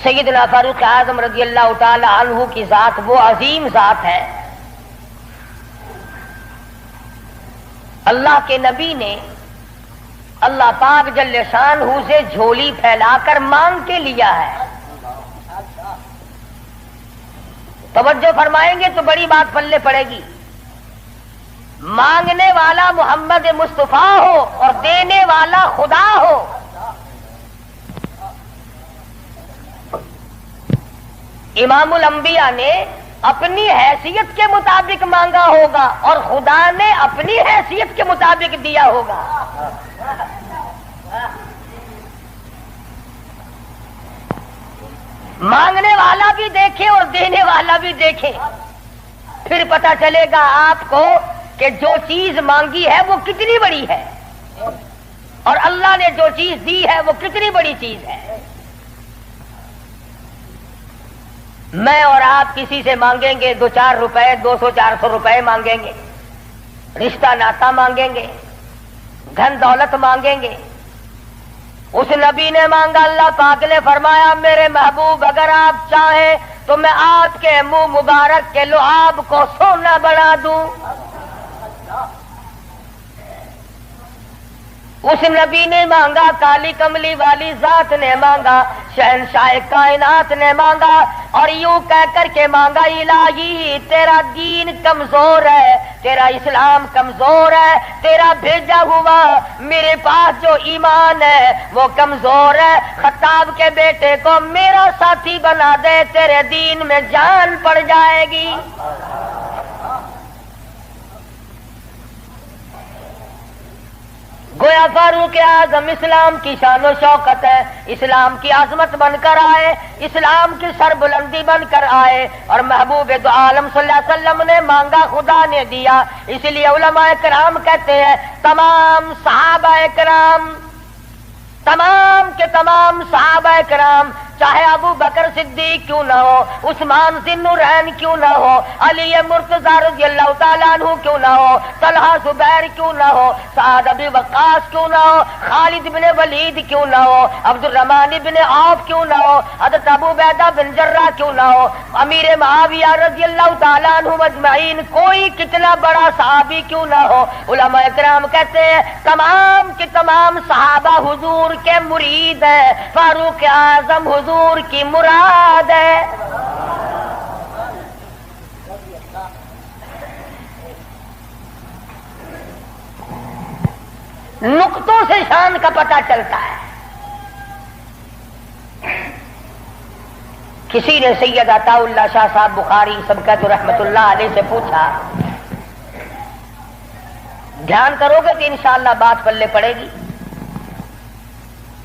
سیدنا فاروق اعظم رضی اللہ تعالی عنہ کی ذات وہ عظیم ذات ہے. اللہ کے نبی نے اللہ پاک جل شانہ سے جھولی پھیلا کر مانگ کے لیا ہے. توجہ فرمائیں گے تو بڑی بات پلے پڑے گی. مانگنے والا محمد مصطفیٰ ہو اور دینے والا خدا ہو. امام الانبیاء نے اپنی حیثیت کے مطابق مانگا ہوگا اور خدا نے اپنی حیثیت کے مطابق دیا ہوگا. مانگنے والا بھی دیکھے اور دینے والا بھی دیکھے, پھر پتہ چلے گا آپ کو کہ جو چیز مانگی ہے وہ کتنی بڑی ہے اور اللہ نے جو چیز دی ہے وہ کتنی بڑی چیز ہے. میں اور آپ کسی سے مانگیں گے 2-4 روپے, 200-400 روپے مانگیں گے, رشتہ ناتا مانگیں گے, دھن دولت مانگیں گے. اس نبی نے مانگا, اللہ پاک نے فرمایا میرے محبوب اگر آپ چاہیں تو میں آپ کے منہ مبارک کے لعاب کو سونا بنا دوں. اس نبی نے مانگا, کالی کملی والی ذات نے مانگا, شہنشاہ کائنات نے مانگا اور یوں کہہ کر کے مانگا, الہی تیرا دین کمزور ہے, تیرا اسلام کمزور ہے, تیرا بھیجا ہوا میرے پاس جو ایمان ہے وہ کمزور ہے. خطاب کے بیٹے کو میرا ساتھی بنا دے, تیرے دین میں جان پڑ جائے گی. گویا فاروق اعظم اسلام کی شان و شوکت ہے, اسلام کی عظمت بن کر آئے, اسلام کی سربلندی بن کر آئے اور محبوب دو عالم صلی اللہ علیہ وسلم نے مانگا, خدا نے دیا. اس لیے علماء کرام کہتے ہیں تمام صحابہ کرام, تمام کے تمام صحابہ کرام, چاہے ابو بکر صدیق کیوں نہ ہو, عثمان ذی النورین کیوں نہ ہو, علی مرتضی رضی اللہ تعالیٰ عنہ کیوں نہ ہو, طلحہ زبیر کیوں نہ ہو, سعد ابی وقاص کیوں نہ ہو, خالد بن ولید کیوں نہ ہو, عبد الرحمن بن عوف کیوں نہ ہو, حضرت ابو عبیدہ بن جراح کیوں نہ ہو, امیر معاویہ رضی اللہ تعالیٰ عنہ اجمعین, کوئی کتنا بڑا صحابی کیوں نہ ہو, علماء کرام کہتے ہیں تمام کے تمام صحابہ حضور کے مرید ہیں, فاروق اعظم حضور کی مراد ہے. نقطوں سے شان کا پتہ چلتا ہے. کسی نے سید عطا اللہ شاہ صاحب بخاری سبقت رحمت اللہ علیہ سے پوچھا, دھیان کرو گے تو انشاءاللہ بات پلے پڑے گی.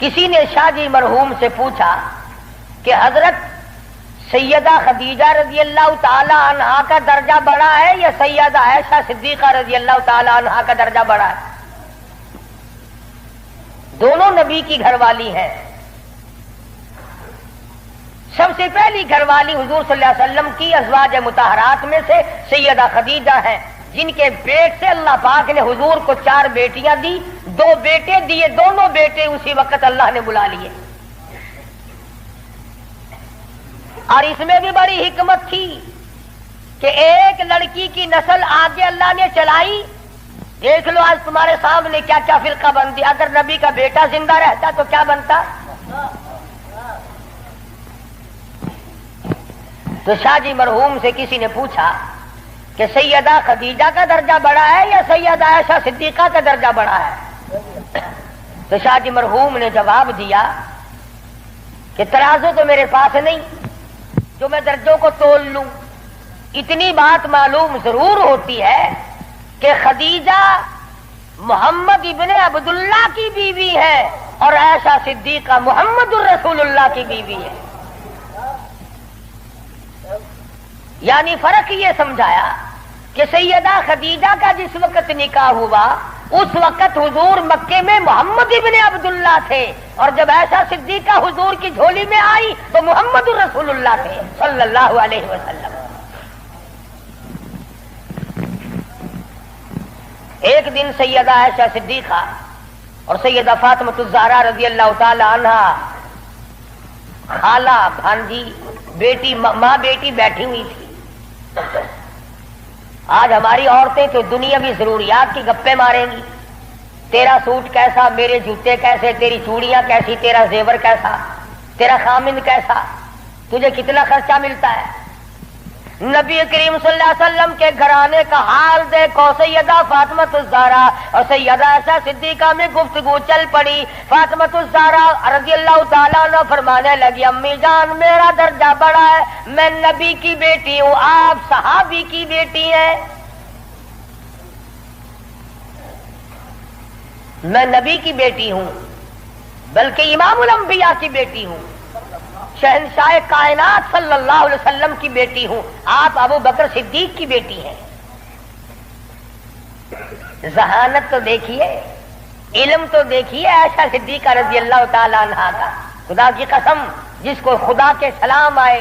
کسی نے شاہ جی مرحوم سے پوچھا کہ حضرت سیدہ خدیجہ رضی اللہ تعالی عنہا کا درجہ بڑا ہے یا سیدہ عائشہ صدیقہ رضی اللہ تعالی عنہا کا درجہ بڑا ہے؟ دونوں نبی کی گھر والی ہیں. سب سے پہلی گھر والی حضور صلی اللہ علیہ وسلم کی ازواج مطہرات میں سے سیدہ خدیجہ ہیں, جن کے پیٹ سے اللہ پاک نے حضور کو 4 بیٹیاں دی, 2 بیٹے دیے, دونوں بیٹے اسی وقت اللہ نے بلا لیے. اور اس میں بھی بڑی حکمت تھی کہ ایک لڑکی کی نسل آگے اللہ نے چلائی. دیکھ لو آج تمہارے سامنے کیا کیا فرقہ بندی, اگر نبی کا بیٹا زندہ رہتا تو کیا بنتا. تو شاہ جی مرحوم سے کسی نے پوچھا کہ سیدہ خدیجہ کا درجہ بڑا ہے یا سیدہ عائشہ صدیقہ کا درجہ بڑا ہے؟ تو شاہ جی مرحوم نے جواب دیا کہ ترازو تو میرے پاس نہیں جو میں درجوں کو تول لوں. اتنی بات معلوم ضرور ہوتی ہے کہ خدیجہ محمد ابن عبداللہ کی بیوی ہے اور عائشہ صدیقہ محمد الرسول اللہ کی بیوی ہے. یعنی فرق یہ سمجھایا کہ سیدہ خدیجہ کا جس وقت نکاح ہوا اس وقت حضور مکے میں محمد ابن عبداللہ تھے, اور جب عائشہ صدیقہ حضور کی جھولی میں آئی تو محمد الرسول اللہ تھے صلی اللہ علیہ وسلم. ایک دن سیدہ عائشہ صدیقہ اور سیدہ فاطمہ الزہرا رضی اللہ تعالی عنہا خالہ بھانجی بیٹی ماں بیٹی بیٹھی ہوئی تھی. آج ہماری عورتیں تو دنیاوی ضروریات کی گپیں ماریں گی. تیرا سوٹ کیسا، میرے جوتے کیسے، تیری چوڑیاں کیسی، تیرا زیور کیسا، تیرا خامند کیسا، تجھے کتنا خرچہ ملتا ہے. نبی کریم صلی اللہ علیہ وسلم کے گھرانے کا حال دیکھو. سیدہ فاطمہ الزہرا اور سیدہ عائشہ صدیقہ میں گفتگو چل پڑی. فاطمہ الزہرا رضی اللہ تعالیٰ عنہ فرمانے لگی امی جان میرا درجہ بڑا ہے، میں نبی کی بیٹی ہوں، آپ صحابی کی بیٹی ہیں. میں نبی کی بیٹی ہوں بلکہ امام الانبیاء کی بیٹی ہوں، شہنشاہ کائنات صلی اللہ علیہ وسلم کی بیٹی ہوں، آپ ابو بکر صدیق کی بیٹی ہیں. ذہانت تو دیکھیے، علم تو دیکھیے عائشہ صدیقہ رضی اللہ تعالی عنہا کا. خدا کی قسم جس کو خدا کے سلام آئے،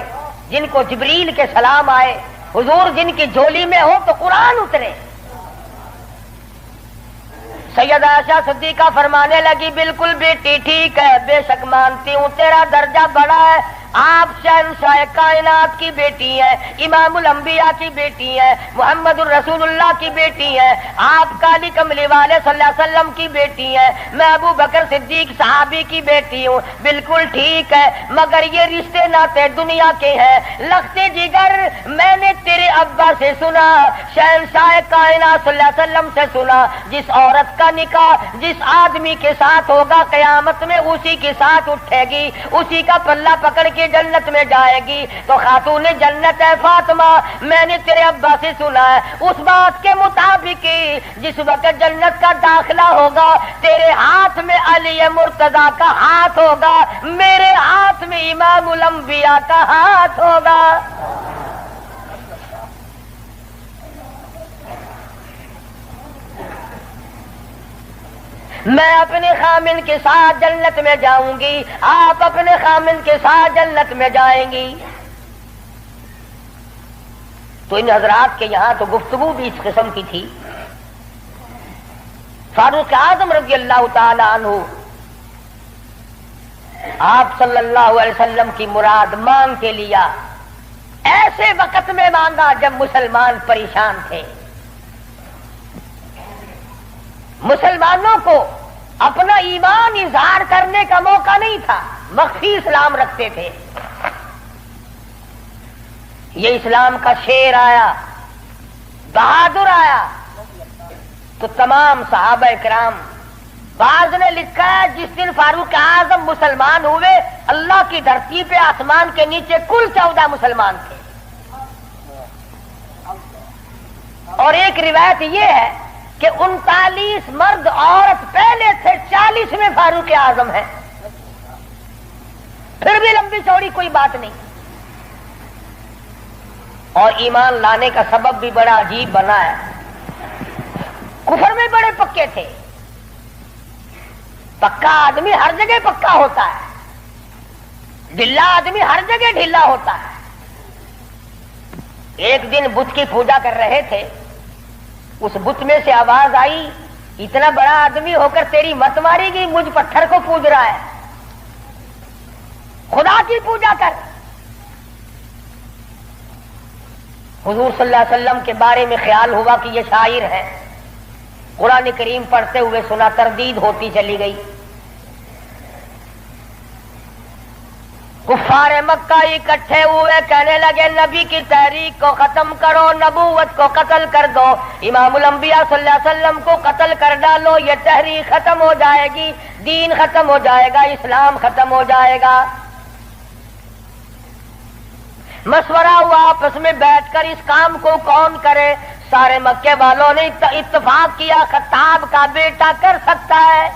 جن کو جبریل کے سلام آئے، حضور جن کی جھولی میں ہو تو قرآن اترے. سیدہ عائشہ صدیقہ فرمانے لگی بالکل بیٹی ٹھیک ہے، بے شک مانتی ہوں تیرا درجہ بڑا ہے، آپ شہنشاہ کائنات کی بیٹی ہیں، امام الانبیاء کی بیٹی ہیں، محمد الرسول اللہ کی بیٹی ہیں، آپ کالی کملی والے صلی اللہ علیہ وسلم کی بیٹی ہیں، میں ابو بکر صدیق صحابی کی بیٹی ہوں. بالکل ٹھیک ہے، مگر یہ رشتے ناتے دنیا کے ہیں. لخت جگر میں نے تیرے ابا سے سنا، شہنشاہ کائنات صلی اللہ علیہ وسلم سے سنا، جس عورت کا نکاح جس آدمی کے ساتھ ہوگا قیامت میں اسی کے ساتھ اٹھے گی، اسی کا پلہ پکڑ کے جنت میں جائے گی. تو خاتون جنت ہے فاطمہ، میں نے تیرے ابا سے سنا ہے اس بات کے مطابق جس وقت جنت کا داخلہ ہوگا تیرے ہاتھ میں علی مرتضی کا ہاتھ ہوگا، میرے ہاتھ میں امام الانبیاء کا ہاتھ ہوگا. میں اپنے خامن کے ساتھ جنت میں جاؤں گی، آپ اپنے خامن کے ساتھ جنت میں جائیں گی. تو ان حضرات کے یہاں تو گفتگو بھی اس قسم کی تھی. فاروق اعظم رضی اللہ تعالی عنہ آپ صلی اللہ علیہ وسلم کی مراد مانگ کے لیا. ایسے وقت میں مانگا جب مسلمان پریشان تھے. مسلمانوں کو اپنا ایمان اظہار کرنے کا موقع نہیں تھا، مخفی اسلام رکھتے تھے. یہ اسلام کا شیر آیا، بہادر آیا تو تمام صحابہ کرام، بعض نے لکھا ہے جس دن فاروق اعظم مسلمان ہوئے اللہ کی دھرتی پہ آسمان کے نیچے کل 14 مسلمان تھے. اور ایک روایت یہ ہے کہ 39 مرد عورت پہلے تھے، 40 میں فاروق اعظم ہے. پھر بھی لمبی چوڑی کوئی بات نہیں. اور ایمان لانے کا سبب بھی بڑا عجیب بنا ہے. کفر میں بڑے پکے تھے. پکا آدمی ہر جگہ پکا ہوتا ہے، ڈھلا آدمی ہر جگہ ڈھلا ہوتا ہے. ایک دن بت کی پوجا کر رہے تھے، اس بت میں سے آواز آئی اتنا بڑا آدمی ہو کر تیری مت ماری گئی، مجھ پتھر کو پوج رہا ہے، خدا کی پوجا کر. حضور صلی اللہ علیہ وسلم کے بارے میں خیال ہوا کہ یہ شاعر ہے. قرآن کریم پڑھتے ہوئے سنا، تردید ہوتی چلی گئی. کفار مکہ اکٹھے ہوئے، کہنے لگے نبی کی تحریک کو ختم کرو، نبوت کو قتل کر دو، امام الانبیاء صلی اللہ علیہ وسلم کو قتل کر ڈالو، یہ تحریک ختم ہو جائے گی، دین ختم ہو جائے گا، اسلام ختم ہو جائے گا. مشورہ ہوا آپس میں بیٹھ کر اس کام کو کون کرے. سارے مکے والوں نے اتفاق کیا خطاب کا بیٹا کر سکتا ہے.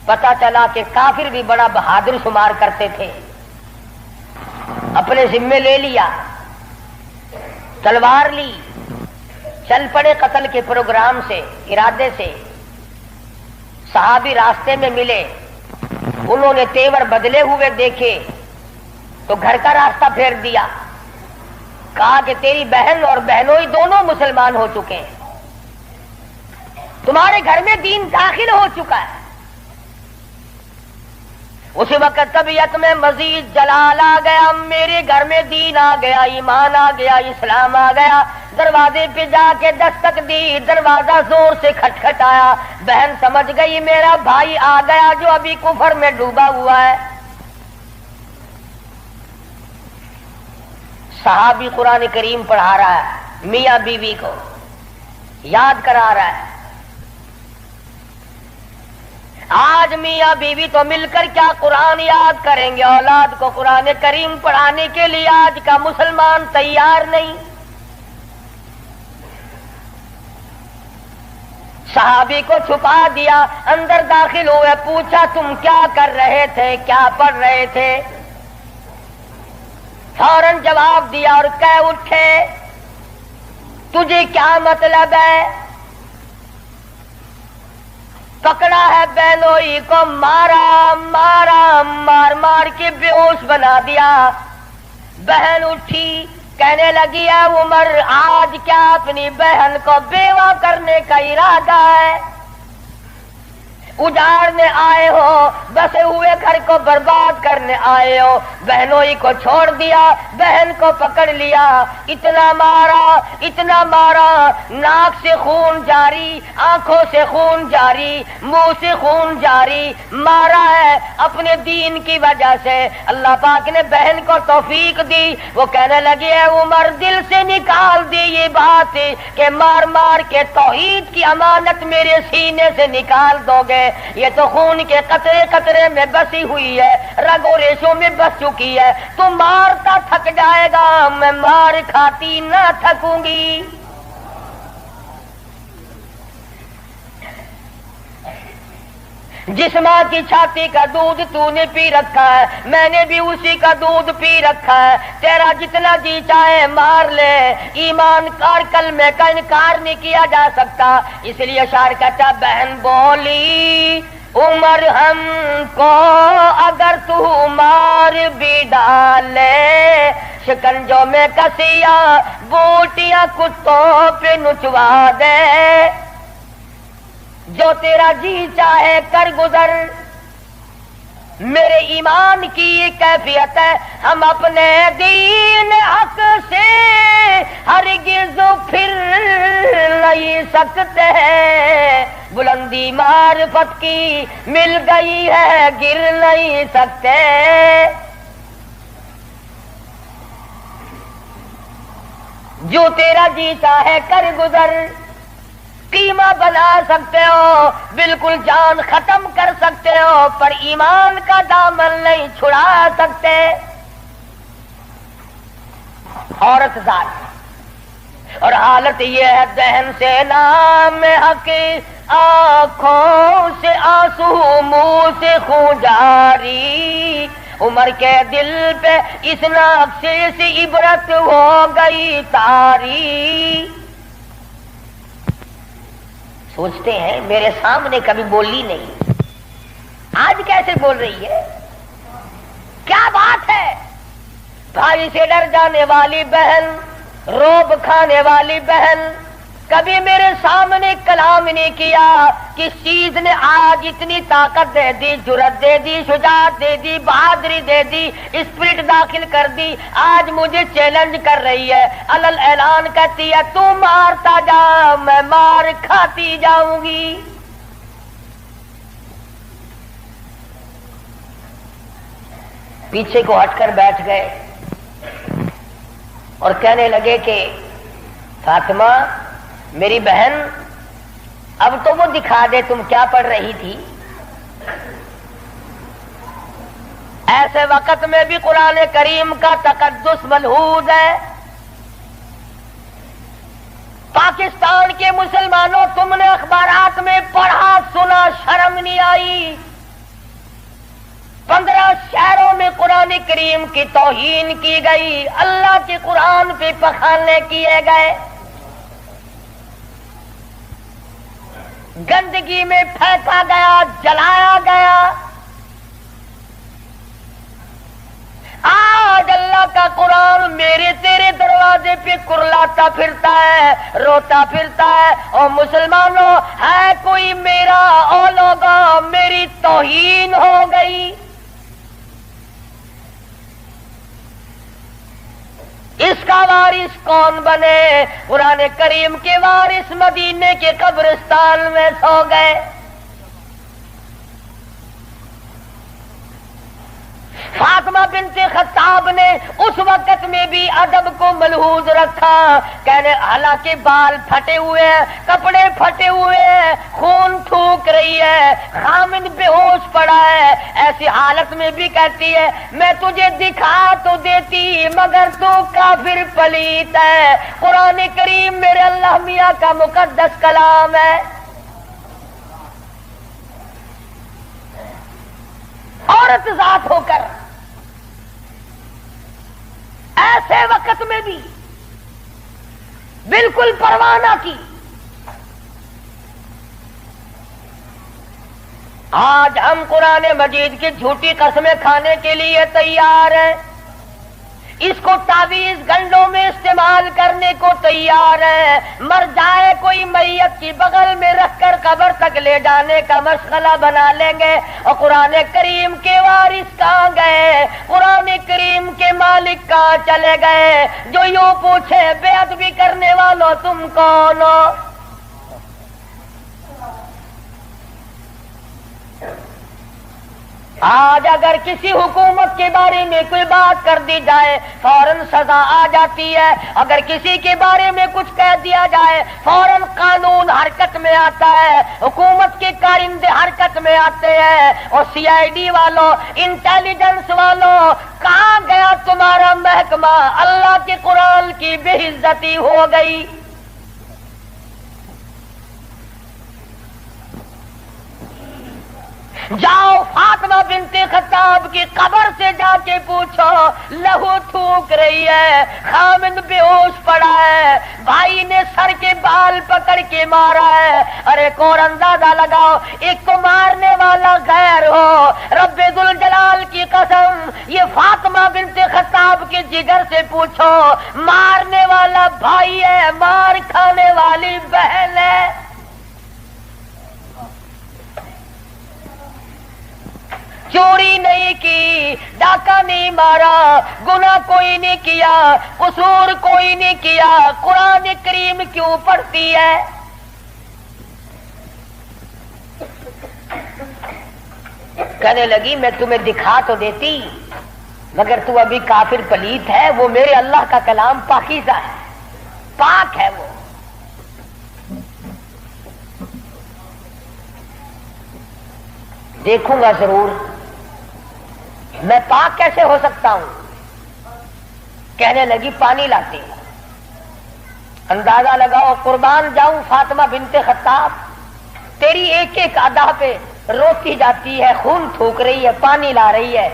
پتا چلا کہ کافر بھی بڑا بہادر شمار کرتے تھے. اپنے ذمے لے لیا، تلوار لی، چل پڑے قتل کے پروگرام سے، ارادے سے. صحابی راستے میں ملے، انہوں نے تیور بدلے ہوئے دیکھے تو گھر کا راستہ پھیر دیا. کہا کہ تیری بہن اور بہنوئی دونوں مسلمان ہو چکے ہیں، تمہارے گھر میں دین داخل ہو چکا ہے. اس وقت طبیعت میں مزید جلال آ گیا، میرے گھر میں دین آ گیا، ایمان آ گیا، اسلام آ گیا۔ دروازے پہ جا کے دستک دی، دروازہ زور سے کھٹکھٹایا، بہن سمجھ گئی میرا بھائی آ گیا جو ابھی کفر میں ڈوبا ہوا ہے۔ صحابی قرآن کریم پڑھا رہا ہے، میاں بیوی کو یاد کرا رہا ہے۔ آج میاں بیوی تو مل کر کیا قرآن یاد کریں گے، اولاد کو قرآن کریم پڑھانے کے لیے آج کا مسلمان تیار نہیں۔ صحابی کو چھپا دیا، اندر داخل ہوئے، پوچھا تم کیا کر رہے تھے، کیا پڑھ رہے تھے؟ فوراً جواب دیا اور کہہ اٹھے تجھے کیا مطلب ہے؟ پکڑا ہے بہنوئی کو، مارا مار مار کے بے ہوش بنا دیا۔ بہن اٹھی، کہنے لگی ہے عمر آج کیا اپنی بہن کو بیوہ کرنے کا ارادہ ہے؟ اجاڑنے آئے ہو، بسے ہوئے گھر کو برباد کرنے آئے ہو۔ بہنوئی کو چھوڑ دیا، بہن کو پکڑ لیا، اتنا مارا، ناک سے خون جاری، آنکھوں سے خون جاری، منہ سے خون جاری، مارا ہے اپنے دین کی وجہ سے۔ اللہ پاک نے بہن کو توفیق دی، وہ کہنے لگی ہے عمر دل سے نکال دی یہ بات کہ مار مار کے توحید کی امانت میرے سینے سے نکال دو گے۔ یہ تو خون کے قطرے قطرے میں بسی ہوئی ہے، رگ و ریشوں میں بس چکی ہے۔ تو مارتا تھک جائے گا، میں مار کھاتی نہ تھکوں گی۔ جس ماں کی چھاتی کا دودھ تو نے پی رکھا ہے، میں نے بھی اسی کا دودھ پی رکھا ہے۔ تیرا جتنا جی چاہے مار لے، ایمان کار کلمے کا انکار نہیں کیا جا سکتا۔ اس لیے شاعر کہتا بہن بولی عمر ہم کو اگر تو مار بھی ڈالے، شکنجوں میں کسیا بوٹیاں کتوں پہ نچوا دے، جو تیرا جی چاہے کر گزر۔ میرے ایمان کی یہ کیفیت ہے، ہم اپنے دین حق سے ہرگز پھر نہیں سکتے، بلندی معرفت کی مل گئی ہے گر نہیں سکتے۔ جو تیرا جی چاہے کر گزر، قیمہ بنا سکتے ہو، بالکل جان ختم کر سکتے ہو، پر ایمان کا دامن نہیں چھڑا سکتے۔ عورت ذات اور حالت یہ ہے بہن سے نام حق، آنکھوں سے آنسو منہ سے خون جاری، عمر کے دل پہ اس نقشے سے عبرت ہو گئی تاری۔ سوچتے ہیں میرے سامنے کبھی بولی نہیں، آج کیسے بول رہی ہے؟ کیا بات ہے؟ بھائی سے ڈر جانے والی بہن، روب کھانے والی بہن، کبھی میرے سامنے کلام نہیں کیا۔ کس چیز نے آج اتنی طاقت دے دی، جرأت دے دی، شجاعت دے دی، بہادری دے دی، اسپرٹ داخل کر دی؟ آج مجھے چیلنج کر رہی ہے، علل اعلان کہتی ہے تو مارتا جا، میں مار کھاتی جاؤں گی۔ پیچھے کو ہٹ کر بیٹھ گئے اور کہنے لگے کہ فاطمہ میری بہن، اب تو وہ دکھا دے تم کیا پڑھ رہی تھی۔ ایسے وقت میں بھی قرآن کریم کا تقدس ملحوظ ہے۔ پاکستان کے مسلمانوں، تم نے اخبارات میں پڑھا سنا، شرم نہیں آئی؟ 15 شہروں میں قرآن کریم کی توہین کی گئی، اللہ کے قرآن پہ پخانے کیے گئے، گندگی میں پھینکا گیا، جلایا گیا۔ آج اللہ کا قرآن میرے تیرے دروازے پہ کرلاتا پھرتا ہے، روتا پھرتا ہے، اور مسلمانوں ہے کوئی میرا، او لوگوں میری توہین ہو گئی۔ وارث کون بنے؟ قرآن کریم کے وارث مدینے کے قبرستان میں سو گئے۔ فاطمہ بنت خطاب نے اس وقت میں بھی ادب کو ملحوظ رکھا، کہنے حالانکہ بال پھٹے ہوئے ہیں، کپڑے پھٹے ہوئے ہیں، خون تھوک رہی ہے، خامد بے ہوش پڑا ہے، ایسی حالت میں بھی کہتی ہے میں تجھے دکھا تو دیتی مگر تو کافر پلیت ہے۔ قرآن کریم میرے اللہ میاں کا مقدس کلام ہے۔ عورت ذات ہو کر ایسے وقت میں بھی بالکل پرواہ نہ کی۔ آج ہم قرآن مجید کی جھوٹی قسمیں کھانے کے لیے تیار ہیں، اس کو تعویذ گنڈوں میں استعمال کرنے کو تیار ہے، مر جائے کوئی میت کی بغل میں رکھ کر قبر تک لے جانے کا مشغلہ بنا لیں گے۔ اور قرآن کریم کے وارث کہاں گئے؟ قرآن کریم کے مالک کہاں چلے گئے؟ جو یوں پوچھے بے ادبی کرنے والوں تم کون ہو؟ آج اگر کسی حکومت کے بارے میں کوئی بات کر دی جائے فوراً سزا آ جاتی ہے، اگر کسی کے بارے میں کچھ کہہ دیا جائے فوراً قانون حرکت میں آتا ہے، حکومت کے کارندے حرکت میں آتے ہیں۔ اور سی آئی ڈی والوں، انٹیلیجنس والوں، کہاں گیا تمہارا محکمہ؟ اللہ کے قرآن کی بے عزتی ہو گئی۔ جاؤ فاطمہ بنت خطاب کی قبر سے جا کے پوچھو، لہو تھوک رہی ہے، خامد بے ہوش پڑا ہے، بھائی نے سر کے بال پکڑ کے مارا ہے۔ ارے اور اندازہ لگاؤ، ایک تو مارنے والا غیر ہو، رب ذوالجلال کی قسم یہ فاطمہ بنت خطاب کے جگر سے پوچھو، مارنے والا بھائی ہے، مار کھانے والی بہن ہے۔ چوری نہیں کی، ڈاکہ نہیں مارا، گناہ کوئی نہیں کیا، قصور کوئی نہیں کیا، قرآن کریم کیوں پڑھتی ہے؟ کہنے لگی میں تمہیں دکھا تو دیتی مگر تو ابھی کافر پلیت ہے، وہ میرے اللہ کا کلام پاکیزہ ہے، پاک ہے، وہ دیکھوں گا ضرور، میں پاک کیسے ہو سکتا ہوں؟ کہنے لگی پانی لاتی ہوں۔ اندازہ لگاؤ، قربان جاؤں فاطمہ بنت خطاب، تیری ایک ایک ادا پہ روتی جاتی ہے، خون تھوک رہی ہے، پانی لا رہی ہے،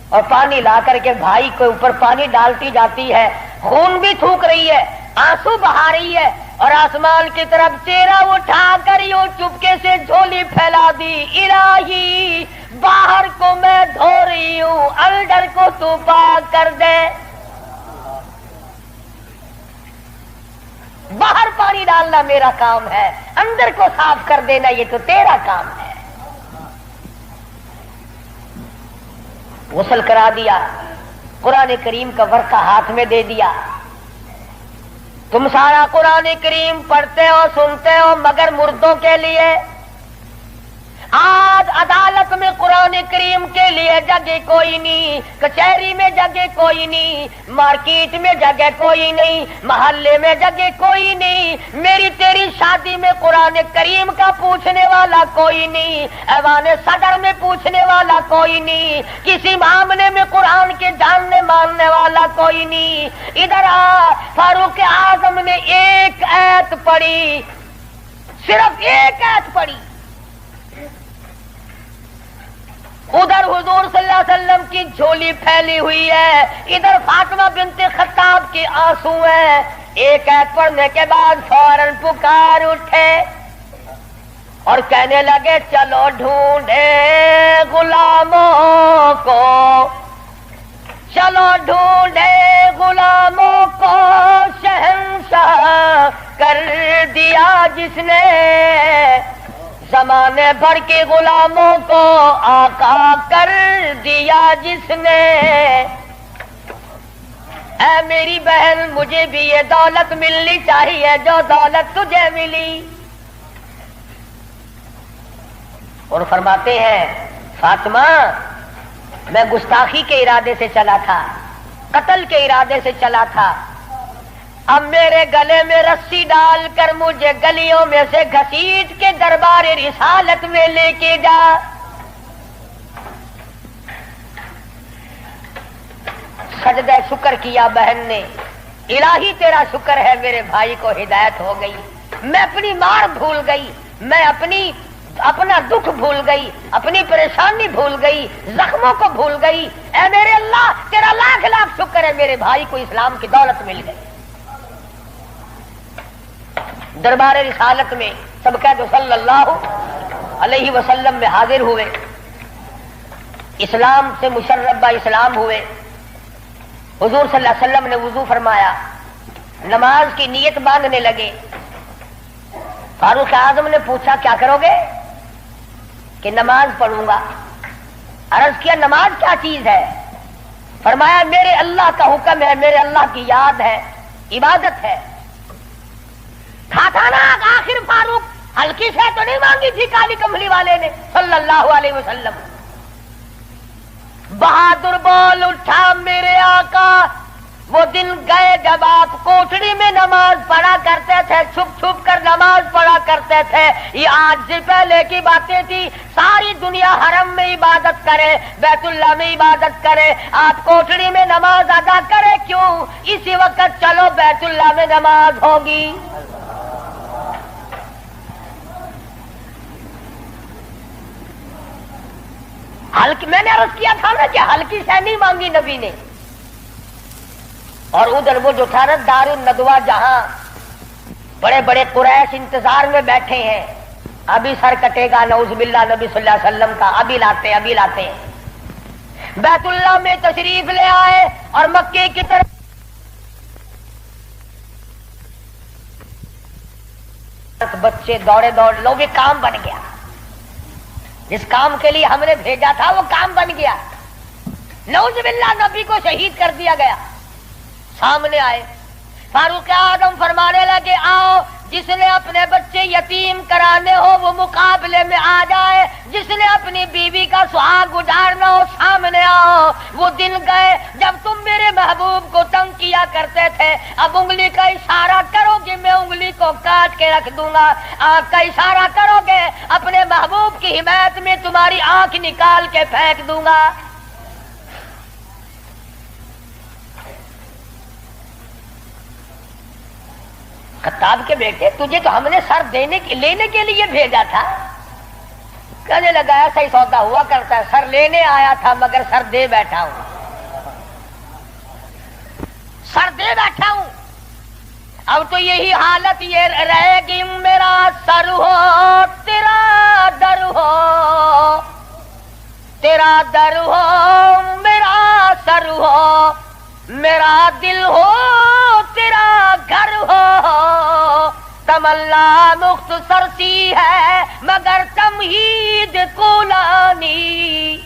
اور پانی لا کر کے بھائی کے اوپر پانی ڈالتی جاتی ہے، خون بھی تھوک رہی ہے، آنسو بہا رہی ہے، اور آسمان کی طرف چہرہ اٹھا کر یوں چپکے سے جھولی پھیلا دی، الہی باہر کو میں دھو رہی ہوں، اندر کو تو پاک کر دے۔ باہر پانی ڈالنا میرا کام ہے، اندر کو صاف کر دینا یہ تو تیرا کام ہے۔ غسل کرا دیا، قرآن کریم کا ورقہ ہاتھ میں دے دیا، تم سارا قرآن کریم پڑھتے ہو سنتے ہو مگر مردوں کے لیے۔ آج عدالت میں قرآن کریم کے لیے جگہ کوئی نہیں، کچہری میں جگہ کوئی نہیں، مارکیٹ میں جگہ کوئی نہیں، محلے میں جگہ کوئی نہیں، میری تیری شادی میں قرآن کریم کا پوچھنے والا کوئی نہیں، ایوان صدر میں پوچھنے والا کوئی نہیں، کسی معاملے میں قرآن کے جاننے ماننے والا کوئی نہیں۔ ادھر آ، فاروق اعظم نے ایک آیت پڑھی، صرف ایک آیت پڑھی، ادھر حضور صلی اللہ علیہ وسلم کی جھولی پھیلی ہوئی ہے، ادھر فاطمہ بنت خطاب کے آنسو ہیں۔ ایک آیت پڑھنے کے بعد فوراً پکار اٹھے اور کہنے لگے چلو ڈھونڈے غلاموں کو، چلو ڈھونڈے غلاموں کو، شہنشاہ کر دیا جس نے، زمانے بھر کے غلاموں کو آقا کر دیا جس نے۔ اے میری بہن مجھے بھی یہ دولت ملنی چاہیے جو دولت تجھے ملی. اور فرماتے ہیں فاطمہ میں گستاخی کے ارادے سے چلا تھا، قتل کے ارادے سے چلا تھا، اب میرے گلے میں رسی ڈال کر مجھے گلیوں میں سے گھسیٹ کے دربار رسالت میں لے کے جا. سجدہ شکر کیا بہن نے، الہی تیرا شکر ہے میرے بھائی کو ہدایت ہو گئی، میں اپنی مار بھول گئی، میں اپنا دکھ بھول گئی، اپنی پریشانی بھول گئی، زخموں کو بھول گئی. اے میرے اللہ تیرا لاکھ لاکھ شکر ہے میرے بھائی کو اسلام کی دولت مل گئی. دربار رسالت میں سب کہہ دو صلی اللہ علیہ وسلم میں حاضر ہوئے، اسلام سے مشرب اسلام ہوئے. حضور صلی اللہ علیہ وسلم نے وضو فرمایا، نماز کی نیت باندھنے لگے. فاروق اعظم نے پوچھا کیا کرو گے؟ کہ نماز پڑھوں گا. عرض کیا نماز کیا چیز ہے؟ فرمایا میرے اللہ کا حکم ہے، میرے اللہ کی یاد ہے، عبادت ہے. کھاتا نا آخر فاروق ہلکی سے تو نہیں مانگی تھی کالی کملی والے نے صلی اللہ علیہ وسلم. بہادر بول اٹھا میرے آقا، وہ دن گئے جب آپ کوٹڑی میں نماز پڑھا کرتے تھے، چھپ چھپ کر نماز پڑھا کرتے تھے. یہ آج سے پہلے کی باتیں تھی. ساری دنیا حرم میں عبادت کرے، بیت اللہ میں عبادت کرے، آپ کوٹڑی میں نماز ادا کرے کیوں؟ اسی وقت چلو بیت اللہ میں نماز ہوگی. میں نے عرض کیا تھا نا کہ ہلکی سے نہیں مانگی نبی نے. اور ادھر وہ جو تھا نا دار الندوہ، جہاں بڑے بڑے قریش انتظار میں بیٹھے ہیں، ابھی سر کٹے گا نعوذ باللہ نبی صلی اللہ علیہ وسلم کا، ابھی لاتے ہیں. بیت اللہ میں تشریف لے آئے اور مکے کی طرف بچے دوڑے لو، بھی کام بن گیا. جس کام کے لیے ہم نے بھیجا تھا وہ کام بن گیا. نعوذ باللہ نبی کو شہید کر دیا گیا. سامنے آئے فاروق اعظم فرمانے لگے آؤ، جس نے اپنے بچے یتیم کرانے ہو وہ مقابلے میں آ جائے، جس نے اپنی بیوی کا سہاگ اجاڑنا ہو سامنے آؤ. وہ دن گئے جب تم میرے محبوب کو تنگ کیا کرتے تھے. اب انگلی کا اشارہ کرو گے میں انگلی کو کاٹ کے رکھ دوں گا. آنکھ کا اشارہ کرو گے اپنے محبوب کی حمایت میں تمہاری آنکھ نکال کے پھینک دوں گا. خطاب کے بیٹے تجھے تو ہم نے سر لینے کے لیے بھیجا تھا. کہنے لگا ایسا ہی سودا ہوا کرتا ہے، سر لینے آیا تھا مگر سر دے بیٹھا ہوں. اب تو یہی حالت یہ رہے گی، میرا سر ہو تیرا در ہو، تیرا در ہو میرا سر ہو، میرا دل ہو تیرا گھر ہو. تمنا مختصر سی ہے مگر تمہید کولانی.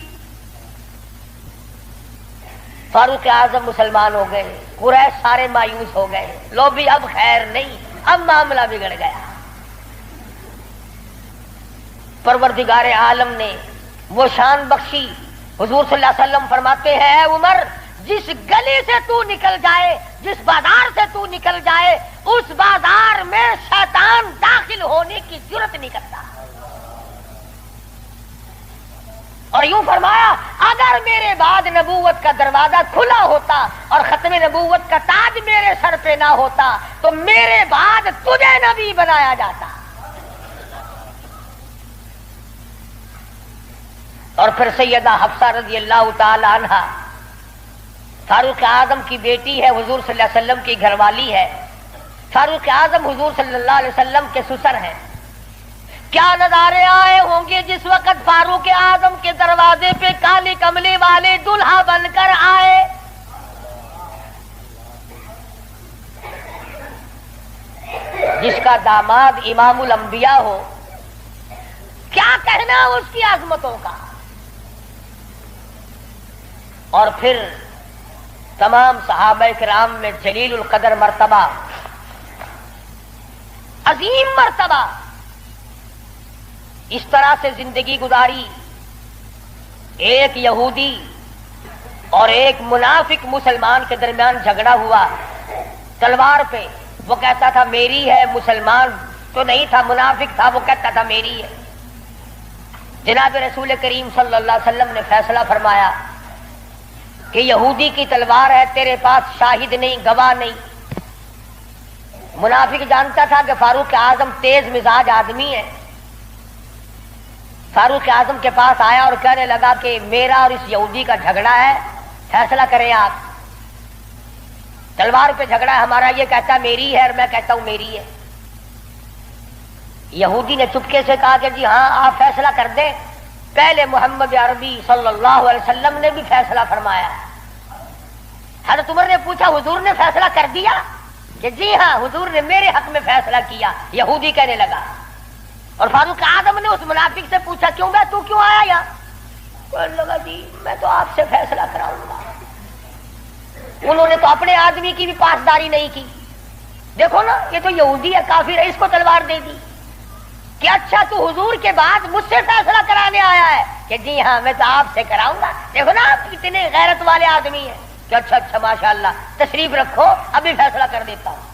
فاروق اعظم مسلمان ہو گئے، قریش سارے مایوس ہو گئے. لو بھی اب خیر نہیں، اب معاملہ بگڑ گیا. پروردگار عالم نے وہ شان بخشی. حضور صلی اللہ علیہ وسلم فرماتے ہیں اے عمر، جس گلی سے تو نکل جائے، جس بازار سے تو نکل جائے، اس بازار میں شیطان داخل ہونے کی جرت نہیں کرتا. اور یوں فرمایا اگر میرے بعد نبوت کا دروازہ کھلا ہوتا اور ختم نبوت کا تاج میرے سر پہ نہ ہوتا تو میرے بعد تجھے نبی بنایا جاتا. اور پھر سیدہ حفصہ رضی اللہ تعالی عنہا فاروق اعظم کی بیٹی ہے، حضور صلی اللہ علیہ وسلم کی گھر والی ہے. فاروق اعظم حضور صلی اللہ علیہ وسلم کے سسر ہیں. کیا نظارے آئے ہوں گے جس وقت فاروق اعظم کے دروازے پہ کالی کملی والے دلہا بن کر آئے. جس کا داماد امام الانبیاء ہو، کیا کہنا اس کی عظمتوں کا. اور پھر تمام صحابہ کرام میں جلیل القدر مرتبہ، عظیم مرتبہ، اس طرح سے زندگی گزاری. ایک یہودی اور ایک منافق مسلمان کے درمیان جھگڑا ہوا تلوار پہ. وہ کہتا تھا میری ہے، مسلمان تو نہیں تھا، منافق تھا، وہ کہتا تھا میری ہے. جناب رسول کریم صلی اللہ علیہ وسلم نے فیصلہ فرمایا کہ یہودی کی تلوار ہے، تیرے پاس شاہد نہیں، گواہ نہیں. منافق جانتا تھا کہ فاروق اعظم تیز مزاج آدمی ہے. فاروق اعظم کے پاس آیا اور کہنے لگا کہ میرا اور اس یہودی کا جھگڑا ہے، فیصلہ کریں آپ. تلوار پہ جھگڑا ہے ہمارا، یہ کہتا ہے میری ہے اور میں کہتا ہوں میری ہے. یہودی نے چپکے سے کہا کہ جی ہاں آپ فیصلہ کر دیں. پہلے محمد عربی صلی اللہ علیہ وسلم نے بھی فیصلہ فرمایا. حضرت عمر نے پوچھا حضور نے فیصلہ کر دیا؟ کہ جی ہاں حضور نے میرے حق میں فیصلہ کیا. یہودی کہنے لگا. اور فاروق اعظم نے اس منافق سے پوچھا کیوں بے تو کیوں آیا یہاں؟ کہنے لگا جی میں تو آپ سے فیصلہ کراؤں گا. انہوں نے تو اپنے آدمی کی بھی پاسداری نہیں کی. دیکھو نا یہ تو یہودی ہے، کافر ہے، اس کو تلوار دے دی. کہ اچھا تو حضور کے بعد مجھ سے فیصلہ کرانے آیا ہے؟ کہ جی ہاں میں تو آپ سے کراؤں گا. دیکھو نا آپ کتنے غیرت والے آدمی ہیں. کہ اچھا اچھا ماشاءاللہ تشریف رکھو ابھی فیصلہ کر دیتا ہوں.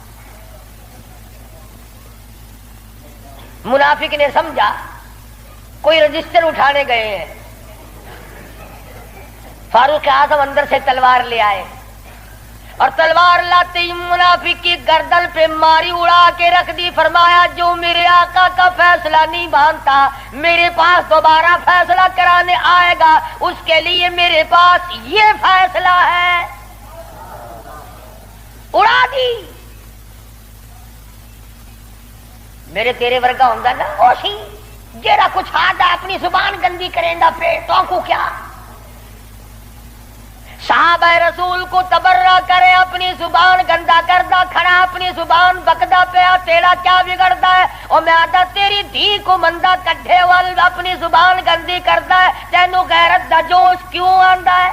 منافق نے سمجھا کوئی رجسٹر اٹھانے گئے ہیں. فاروق اعظم اندر سے تلوار لے آئے اور تلوار لاتے ہی منافق کی گردن پہ ماری، اڑا کے رکھ دی. فرمایا جو میرے آقا کا فیصلہ نہیں مانتا میرے پاس دوبارہ فیصلہ کرانے آئے گا اس کے لیے میرے پاس یہ فیصلہ ہے. اڑا دی. میرے تیرے ورگا ہوں نا اوشی جیڑا کچھ آدھا اپنی زبان گندی کریں گا پیٹوں کو کیا. صحابہ رسول کو تبرہ کرے اپنی زبان گندا کردہ کھڑا اپنی زبان بکدا پیا تیرا کیا بگڑتا ہے؟ اور میں آدھا تیری دھی کو مندہ کڈھے وال اپنی زبان گندی کرتا ہے تینوں غیرت دا جوش کیوں آندا ہے؟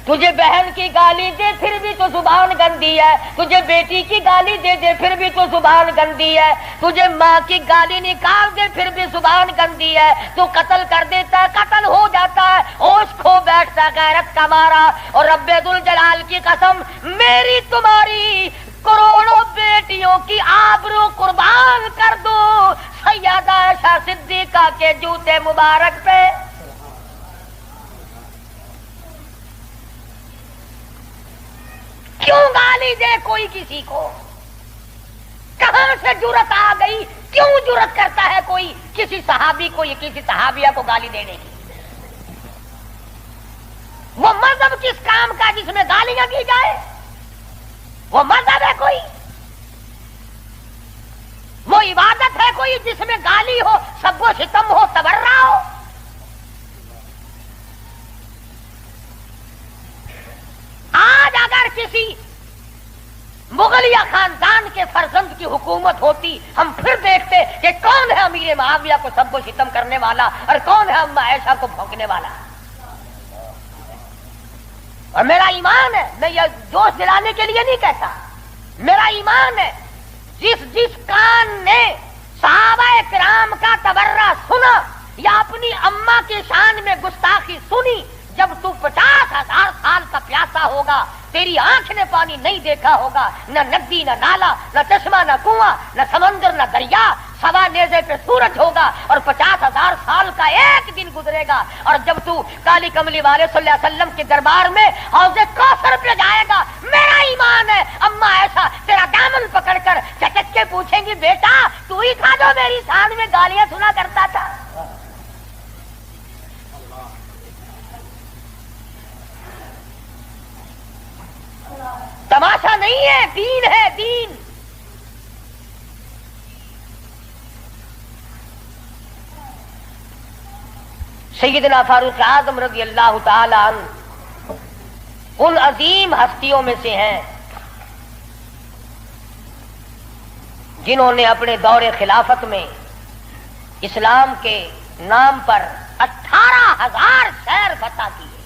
تجھے بہن کی گالی دے پھر بھی تو زبان گندی ہے، تجھے بیٹی کی گالی دے دے پھر بھی تو زبان گندی ہے، تجھے ماں کی گالی نکال دے پھر بھی زبان گندی ہے. تو قتل کر دیتا ہے، قتل ہو جاتا ہے، ہوش کھو بیٹھتا ہے غیرت کا مارا. اور رب ذوالجلال کی قسم میری تمہاری کروڑوں بیٹیوں کی آبرو قربان کر دو سیدہ عائشہ صدیقہ کے جوتے مبارک پہ. کیوں گالی دے کوئی کسی کو؟ کہاں سے جرت آ گئی؟ کیوں جرت کرتا ہے کوئی کسی صحابی کو یا کسی صحابیہ کو گالی دینے کی؟ وہ مذہب کس کام کا جس میں گالیاں دی جائے؟ وہ مذہب ہے کوئی؟ وہ عبادت ہے کوئی جس میں گالی ہو، سب و ستم ہو، تبرہ ہو؟ آج اگر کسی مغلیہ خاندان کے فرزند کی حکومت ہوتی ہم پھر دیکھتے کہ کون ہے امیر معاویہ کو سب و ستم کرنے والا اور کون ہے اما عائشہ کو بھونکنے والا. اور میرا ایمان ہے، میں یہ جوش دلانے کے لیے نہیں کہتا، میرا ایمان ہے جس کان نے صحابہ کرام کا تبرہ سنا یا اپنی اماں کی شان میں گستاخی سنی، جب تو 50,000 سال کا پیاسا ہوگا تیری آنکھ نے پانی نہیں دیکھا ہوگا، نہ ندی نہ نالا نہ چشمہ نہ کنواں نہ سمندر نہ دریا، سوا نیزے پہ سورج ہوگا اور 50,000 سال کا ایک دن گزرے گا. اور جب تو کالی کملی والے صلی اللہ علیہ وسلم کے دربار میں حوض کوثر پہ جائے گا، میرا ایمان ہے اما ایسا تیرا دامن پکڑ کر چٹک کے پوچھیں گی بیٹا تو ہی تھا جو میری شان میں گالیاں سنا کرتا تھا. تماشا نہیں ہے، دین ہے، دین. سیدنا فاروق اعظم رضی اللہ تعالی عنہ ان عظیم ہستیوں میں سے ہیں جنہوں نے اپنے دور خلافت میں اسلام کے نام پر 18,000 شہر فتح کیے.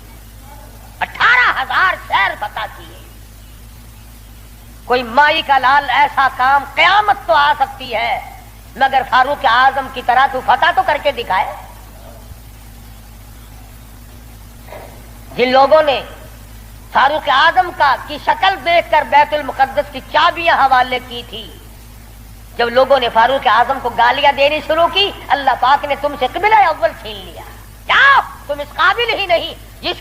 کوئی مائی کا لال ایسا کام قیامت تو آ سکتی ہے مگر فاروق اعظم کی طرح تو فتح تو کر کے دکھائے. جن لوگوں نے فاروق اعظم کی شکل دیکھ کر بیت المقدس کی چابیاں حوالے کی تھی، جب لوگوں نے فاروق اعظم کو گالیاں دینی شروع کی، اللہ پاک نے تم سے قبلہ اول چھین لیا. جاؤ، تم اس قابل ہی نہیں. جس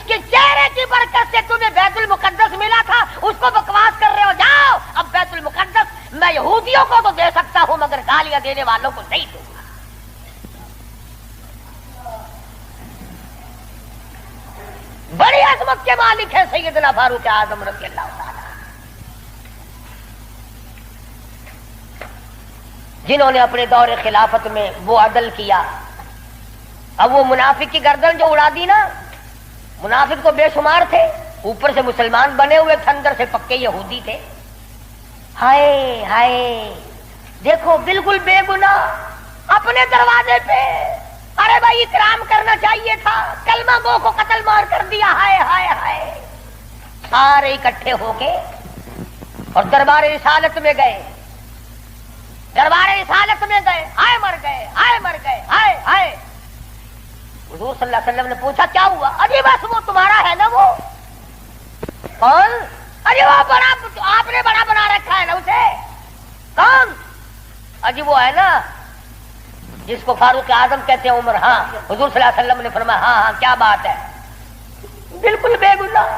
کے چہرے کی برکت سے تمہیں بیت المقدس ملا تھا اس کو بکواس کر رہے ہو. جاؤ، اب بیت المقدس میں یہودیوں کو تو دے سکتا ہوں مگر گالیاں دینے والوں کو نہیں دوں گا. بڑی عظمت کے مالک ہیں سیدنا فاروق اعظم رضی اللہ تعالی، جنہوں نے اپنے دور خلافت میں وہ عدل کیا. اب وہ منافق کی گردن جو اڑا دی نا، منافق تو بے شمار تھے، اوپر سے مسلمان بنے ہوئے تھے، اندر سے پکے یہودی تھے. ہائے ہائے، دیکھو بالکل بے گناہ اپنے دروازے پہ. ارے بھائی اکرام کرنا چاہیے تھا، کلمہ گو کو قتل مار کر دیا. ہائے ہائے ہائے. سارے اکٹھے ہو کے اور دربار رسالت میں گئے، دربار رسالت میں گئے. ہائے مر گئے، ہائے مر گئے، ہائے ہائے. حضور صلی اللہ علیہ وسلم نے پوچھا کیا ہوا؟ ارے بس وہ تمہارا ہے نا. وہ کون؟ ارے وہ بڑا، آپ نے بڑا بنا رکھا ہے نا اسے. کون؟ اجی وہ ہے نا جس کو فاروق اعظم کہتے ہیں، عمر. ہاں. حضور صلی اللہ علیہ وسلم نے فرمایا ہاں ہاں کیا بات ہے، بالکل بے گناہ،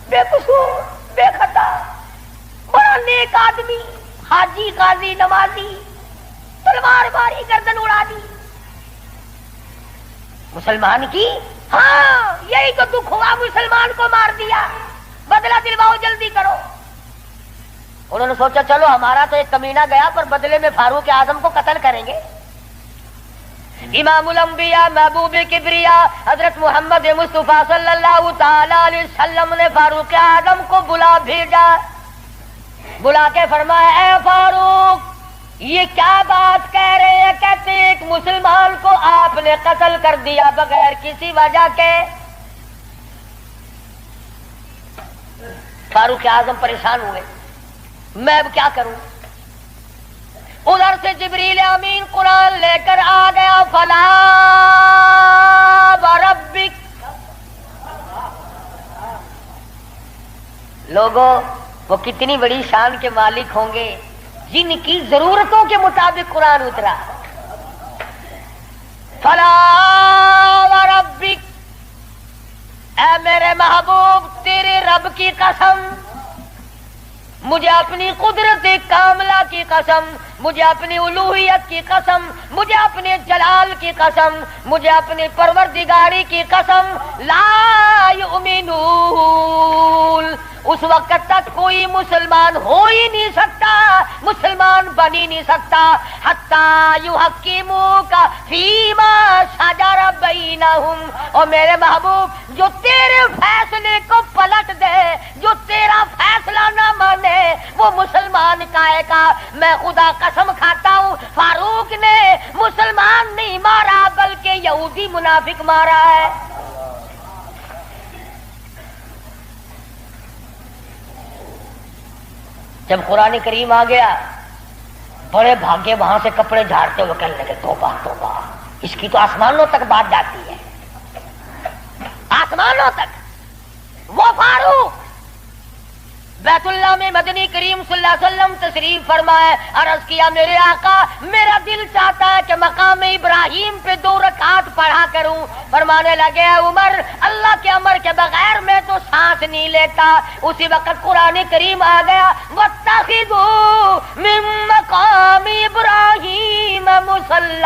بے قصور، بے خطا، بڑا نیک آدمی، حاجی، قاضی، نمازی، تلوار ماری گردن اڑا دی مسلمان کی. ہاں یہی تو دکھ ہوا، مسلمان کو مار دیا، بدلہ دلواؤ جلدی کرو. انہوں نے سوچا چلو ہمارا تو ایک کمینہ گیا پر بدلے میں فاروق اعظم کو قتل کریں گے. امام الانبیاء، محبوب کبریا حضرت محمد مصطفیٰ صلی اللہ تعالی علیہ وسلم نے فاروق اعظم کو بلا بھیجا. بلا کے فرمایا اے فاروق، یہ کیا بات کہہ رہے ہیں؟ کہتے ایک مسلمان کو آپ نے قتل کر دیا بغیر کسی وجہ کے. فاروق اعظم پریشان ہوئے، میں اب کیا کروں؟ ادھر سے جبریل امین قرآن لے کر آ گیا. فلا وربک. لوگوں، وہ کتنی بڑی شان کے مالک ہوں گے جن کی ضرورتوں کے مطابق قرآن اترا. فلا وربک، اے میرے محبوب تیرے رب کی قسم، مجھے اپنی قدرت کاملہ کی قسم، مجھے اپنی الوہیت کی قسم، مجھے اپنے جلال کی قسم، مجھے اپنی پروردگاری کی قسم، لا یؤمنون. اس وقت تک کوئی مسلمان ہو ہی نہیں سکتا، مسلمان بن ہی نہیں سکتا، حتی یحکموک فیما شجر بینہم. اور میرے محبوب جو تیرے فیصلے کو پلٹ دے، جو تیرا فیصلہ نہ مانے، وہ مسلمان کائے کا. میں خدا قسم کھاتا ہوں فاروق نے مسلمان نہیں مارا بلکہ یہودی منافق مارا ہے. جب قرآن کریم آ گیا، بڑے بھاگے وہاں سے کپڑے جھاڑتے ہوئے کہنے لگے توبہ توبہ، اس کی تو آسمانوں تک بات جاتی ہے، آسمانوں تک. وہ فاروق بیت اللہ میں مدنی کریم صلی اللہ علیہ وسلم تشریف فرمائے. عرض کیا میرے آقا میرا دل چاہتا ہے کہ مقام ابراہیم پہ 2 رکعات پڑھا کروں. فرمانے لگے عمر، اللہ کے امر کے بغیر میں تو سانس نہیں لیتا. اسی وقت قرآن کریم آ گیا، واتخذوا من مقام ابراہیم مصلی.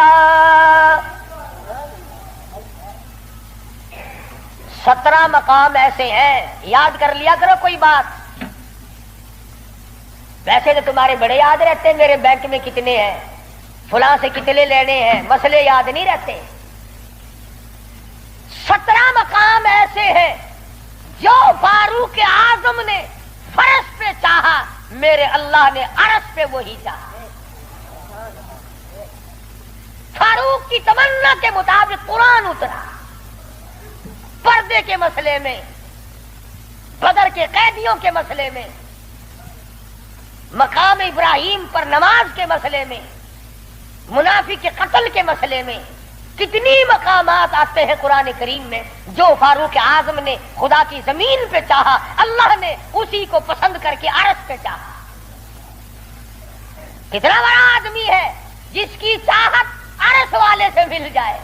17 مقام ایسے ہیں، یاد کر لیا کرو کوئی بات. ویسے تو تمہارے بڑے یاد رہتے ہیں میرے بینک میں کتنے ہیں، فلاں سے کتنے لینے ہیں، مسئلے یاد نہیں رہتے. 17 مقام ایسے ہیں جو فاروق اعظم نے فرش پہ چاہا، میرے اللہ نے عرش پہ وہی چاہا. فاروق کی تمنا کے مطابق قرآن اترا. پردے کے مسئلے میں، بدر کے قیدیوں کے مسئلے میں، مقام ابراہیم پر نماز کے مسئلے میں، منافق کے قتل کے مسئلے میں کتنی مقامات آتے ہیں قرآن کریم میں. جو فاروق اعظم نے خدا کی زمین پہ چاہا، اللہ نے اسی کو پسند کر کے عرش پہ چاہا. کتنا بڑا آدمی ہے جس کی چاہت عرش والے سے مل جائے.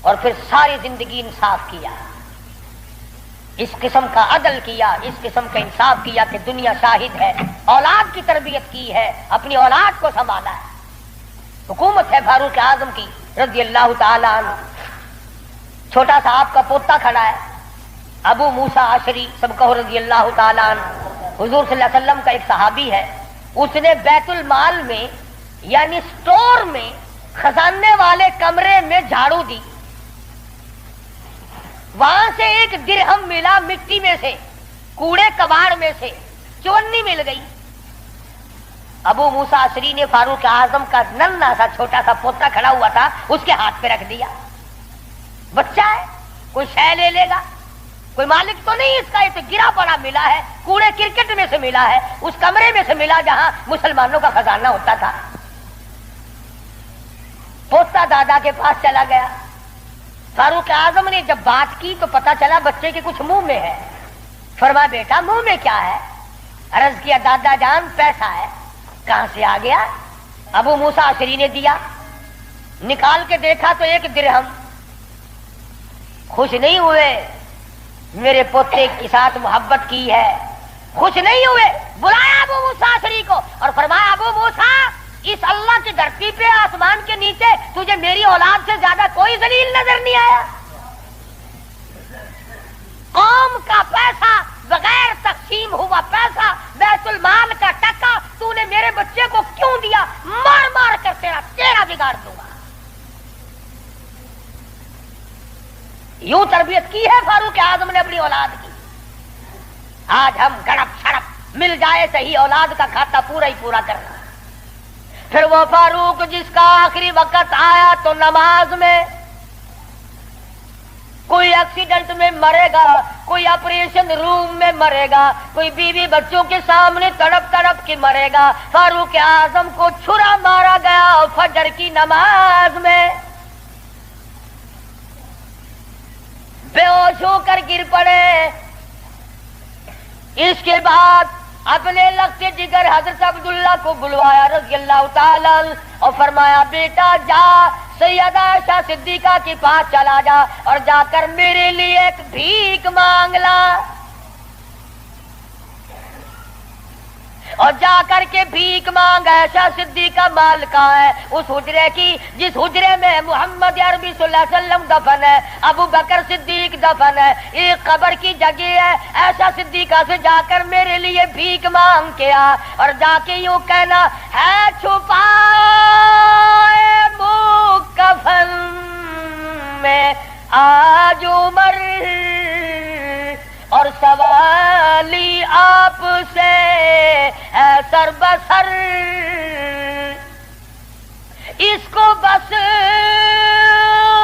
اور پھر ساری زندگی انصاف کیا، اس قسم کا عدل کیا، اس قسم کا انصاف کیا کہ دنیا شاہد ہے. اولاد کی تربیت کی ہے، اپنی اولاد کو سنبھالا ہے. حکومت ہے فاروق اعظم کی رضی اللہ تعالی عنہ. چھوٹا سا آپ کا پوتا کھڑا ہے ابو موسیٰ عشری سب کہو رضی اللہ تعالی عنہ. حضور صلی اللہ علیہ وسلم کا ایک صحابی ہے، اس نے بیت المال میں یعنی سٹور میں خزانے والے کمرے میں جھاڑو دی، وہاں سے ایک درہم ملا مٹی میں سے، کوڑے کباڑ میں سے چونی مل گئی. ابو موسیٰ عشری نے فاروق اعظم کا ننھا سا چھوٹا سا پوتا کھڑا ہوا تھا اس کے ہاتھ پہ رکھ دیا. بچہ ہے، کوئی شے لے لے گا، کوئی مالک تو نہیں اس کا، یہ تو گرا پڑا ملا ہے، کوڑے کرکٹ میں سے ملا ہے، اس کمرے میں سے ملا جہاں مسلمانوں کا خزانہ ہوتا تھا. پوتا دادا کے پاس چلا گیا. فاروق اعظم نے جب بات کی تو پتا چلا بچے کے کچھ منہ میں ہے. فرمایا بیٹا منہ میں کیا ہے؟ عرض کیا دادا جان پیسہ ہے. کہاں سے آ گیا؟ ابو موسیٰ عشری نے دیا. نکال کے دیکھا تو ایک درہم. خوش نہیں ہوئے، میرے پوتے کے ساتھ محبت کی ہے، خوش نہیں ہوئے. بلایا ابو موسیٰ عشری کو اور فرمایا ابو موسیٰ، اس اللہ کی دھرتی پہ آسمان کے نیچے تجھے میری اولاد سے زیادہ کوئی ذلیل نظر نہیں آیا؟ قوم کا پیسہ، بغیر تقسیم ہوا پیسہ، بیت المال کا ٹکا تو نے میرے بچے کو کیوں دیا؟ مار مار کر تیرا بگاڑ دوں گا. یوں تربیت کی ہے فاروق اعظم نے اپنی اولاد کی. آج ہم گڑپ چھڑپ مل جائے صحیح اولاد کا کھاتا پورا ہی پورا کرنا. پھر وہ فاروق جس کا آخری وقت آیا تو نماز میں، کوئی ایکسیڈنٹ میں مرے گا، کوئی آپریشن روم میں مرے گا، کوئی بیوی بچوں کے سامنے تڑپ تڑپ کے مرے گا. فاروق اعظم کو چھرا مارا گیا فجر کی نماز میں، بے ہوش ہو کر گر پڑے. اس کے بعد اپنے لگتے جگر حضرت عبداللہ کو بلوایا رضی اللہ تعالی اور فرمایا بیٹا جا سیدہ عائشہ صدیقہ کے پاس چلا جا اور جا کر میرے لیے ایک بھیک مانگ لا. اور جا کر کے بھیک مانگ. عائشہ صدیقہ مالکہ ہے اس حجرے کی جس حجرے میں محمد عربی صلی اللہ علیہ وسلم دفن ہے، ابو بکر صدیق دفن ہے، ایک قبر کی جگہ ہے. عائشہ صدیقہ سے جا کر میرے لیے بھیک مانگ کے آ اور جا کے یوں کہنا ہے چھپائے کفن میں آج عمر اور سوالی آپ سے ہے سر بسر. اس کو بس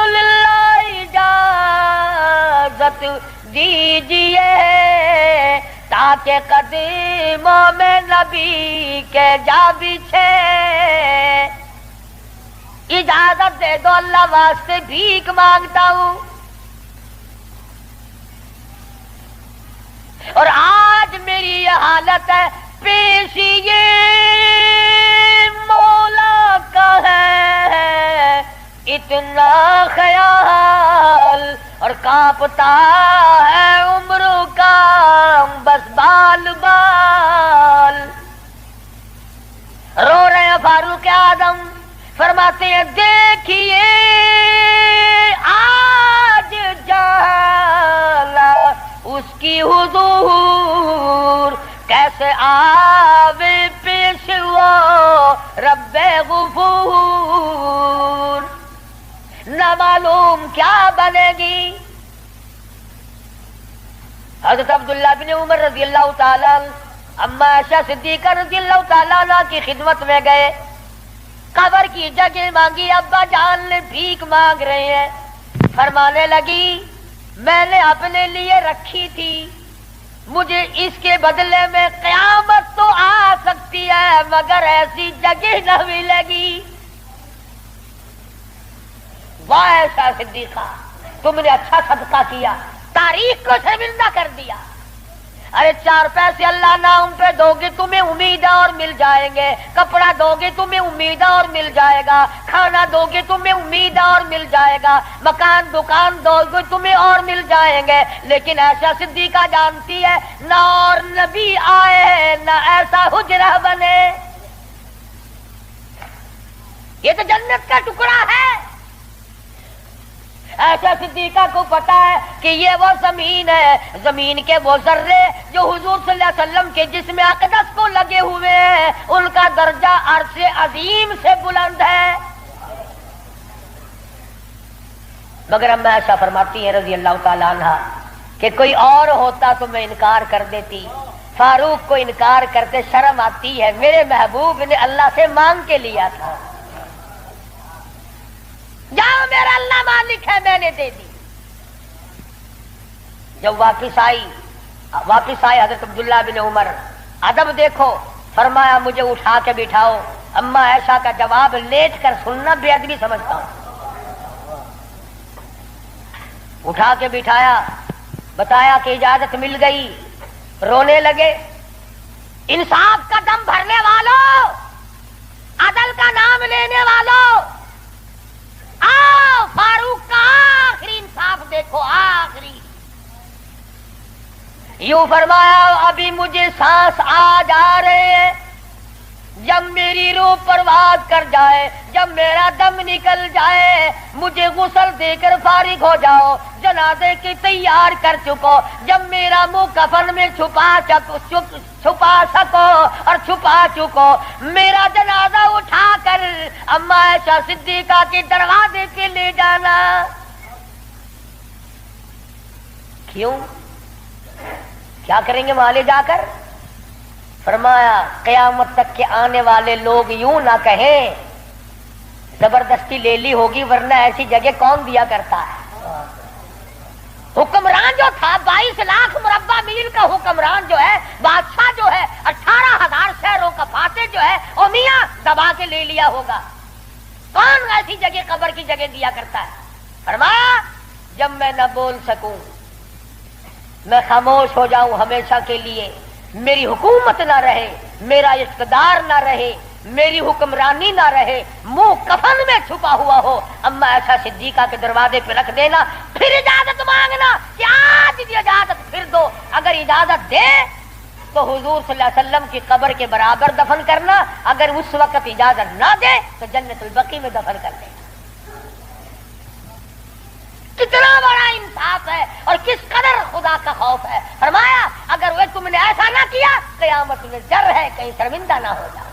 للہ اجازت دیجیے تاکہ قدموں میں نبی کے جا بچھے. اجازت دے دو اللہ واسطے بھیک مانگتا ہوں. اور آج میری یہ حالت ہے، پیش یہ مولا کا ہے اتنا خیال اور کانپتا ہے عمروں کا بس بال بال. رو رہے ہیں فاروق اعظم، فرماتے ہیں دیکھیے آج جالا اس کی حضور کیسے آوے پیش وہ رب غفور. نہ معلوم کیا بنے گی. حضرت عبداللہ بن عمر رضی اللہ تعالیٰ اما عائشہ صدیقہ رضی اللہ تعالیٰ عنہ کی خدمت میں گئے، قبر کی جگہ مانگی. ابا جان نے بھیک مانگ رہے ہیں. فرمانے لگی میں نے اپنے لیے رکھی تھی مجھے اس کے بدلے میں قیامت تو آ سکتی ہے مگر ایسی جگہ نہ ملے گی۔ واہ ایسا صدیقہ، تم نے اچھا صدقہ کیا، تاریخ کو شرمندہ کر دیا۔ ارے 4 پیسے اللہ نہ ان پہ دو گے تمہیں امید ہے اور مل جائیں گے، کپڑا دو گے تمہیں امید ہے اور مل جائے گا، کھانا دو گے تمہیں امید ہے اور مل جائے گا، مکان دکان دو گے تمہیں اور مل جائیں گے، لیکن ایسا صدیقہ جانتی ہے نہ اور نبی آئے نہ ایسا حجرہ بنے۔ یہ تو جنت کا ٹکڑا ہے۔ ایسا صدیقہ کو پتا ہے کہ یہ وہ زمین ہے، زمین کے وہ ذرے جو حضور صلی اللہ علیہ وسلم کے جسم اقدس کو لگے ہوئے ہیں، ان کا درجہ عرش عظیم سے بلند ہے۔ مگر اما عائشہ فرماتی ہیں رضی اللہ تعالی عنہ کہ کوئی اور ہوتا تو میں انکار کر دیتی، فاروق کو انکار کرتے شرم آتی ہے، میرے محبوب نے اللہ سے مانگ کے لیا تھا، جاؤ میرا اللہ مالک ہے میں نے دے دی۔ جب واپس آئے حضرت عبداللہ بن عمر، ادب دیکھو، فرمایا مجھے اٹھا کے بٹھاؤ۔ اما عائشہ کا جواب لیٹ کر سننا بے ادبی سمجھتا ہوں۔ اٹھا کے بٹھایا، بتایا کہ اجازت مل گئی، رونے لگے۔ انصاف کا دم بھرنے والوں، عدل کا نام لینے والوں، آؤ فاروق کا آخری انصاف دیکھو، آخری۔ یوں فرمایا ابھی مجھے سانس آ جا رہے ہیں، جب میری روح پرواز کر جائے، جب میرا دم نکل جائے، مجھے غسل دے کر فارغ ہو جاؤ، جنازے کی تیار کر چکو، جب میرا منہ کفن میں چھپا سکو اور چھپا چکو، میرا جنازہ اٹھا کر اما عائشہ صدیقہ کے دروازے پہ لے جانا۔ کیوں؟ کیا کریں گے وہاں لے جا کر؟ فرمایا قیامت تک کے آنے والے لوگ یوں نہ کہیں زبردستی لے لی ہوگی، ورنہ ایسی جگہ کون دیا کرتا ہے۔ حکمران جو تھا 22 لاکھ مربع میل کا حکمران جو ہے، بادشاہ جو ہے 18,000 شہروں کا فاتح جو ہے، او میاں دبا کے لے لیا ہوگا، کون ایسی جگہ قبر کی جگہ دیا کرتا ہے؟ فرمایا جب میں نہ بول سکوں، میں خاموش ہو جاؤں ہمیشہ کے لیے، میری حکومت نہ رہے، میرا اقتدار نہ رہے، میری حکمرانی نہ رہے، منہ کفن میں چھپا ہوا ہو، اما عائشہ صدیقہ کے دروازے پہ رکھ دینا، پھر اجازت مانگنا کہ آج بھی اجازت پھر دو، اگر اجازت دے تو حضور صلی اللہ علیہ وسلم کی قبر کے برابر دفن کرنا، اگر اس وقت اجازت نہ دے تو جنت البقیع میں دفن کر دے۔ کتنا بڑا انصاف ہے اور کس قدر خدا کا خوف ہے۔ فرمایا اگر وہ تم نے ایسا نہ کیا قیامت میں ڈر ہے کہیں شرمندہ نہ ہو جاؤ۔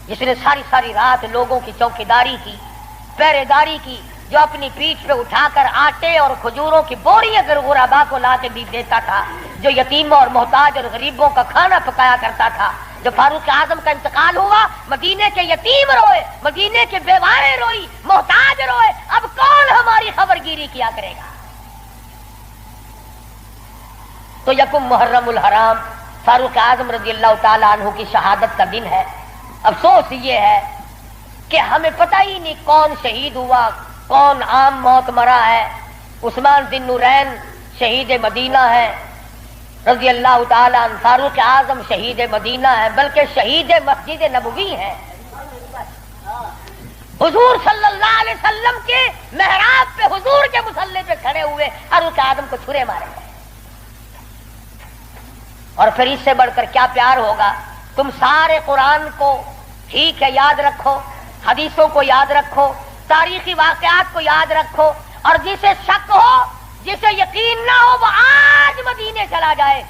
جس نے ساری رات لوگوں کی چوکیداری کی، پہرے داری کی، جو اپنی پیٹھ پہ اٹھا کر آٹے اور کھجوروں کی بوری اگر غربا کو لا کے بھی دیتا تھا، جو یتیموں اور محتاج اور غریبوں کا کھانا پکایا کرتا تھا، جو فاروق اعظم کا انتقال ہوا، مدینے کے یتیم روئے، مدینے کے بیواریں روئی، محتاج روئے، اب کون ہماری خبر گیری کیا کرے گا؟ تو یکم محرم الحرام فاروق اعظم رضی اللہ تعالی عنہ کی شہادت کا دن ہے۔ افسوس یہ ہے کہ ہمیں پتہ ہی نہیں کون شہید ہوا، کون عام موت مرا ہے۔ عثمان ذی النورین شہید مدینہ ہے رضی اللہ تعالی عنہ، فاروق اعظم شہید مدینہ ہے، بلکہ شہید مسجد نبوی ہے۔ حضور صلی اللہ علیہ وسلم کے محراب پہ حضور کے مصلی پہ کھڑے ہوئے فاروق اعظم کو چھرے مارے گئے۔ اور پھر اس سے بڑھ کر کیا پیار ہوگا؟ تم سارے قرآن کو ٹھیک ہے یاد رکھو، حدیثوں کو یاد رکھو، تاریخی واقعات کو یاد رکھو، اور جسے شک ہو، جسے یقین نہ ہو، وہ آج مدینے چلا جائے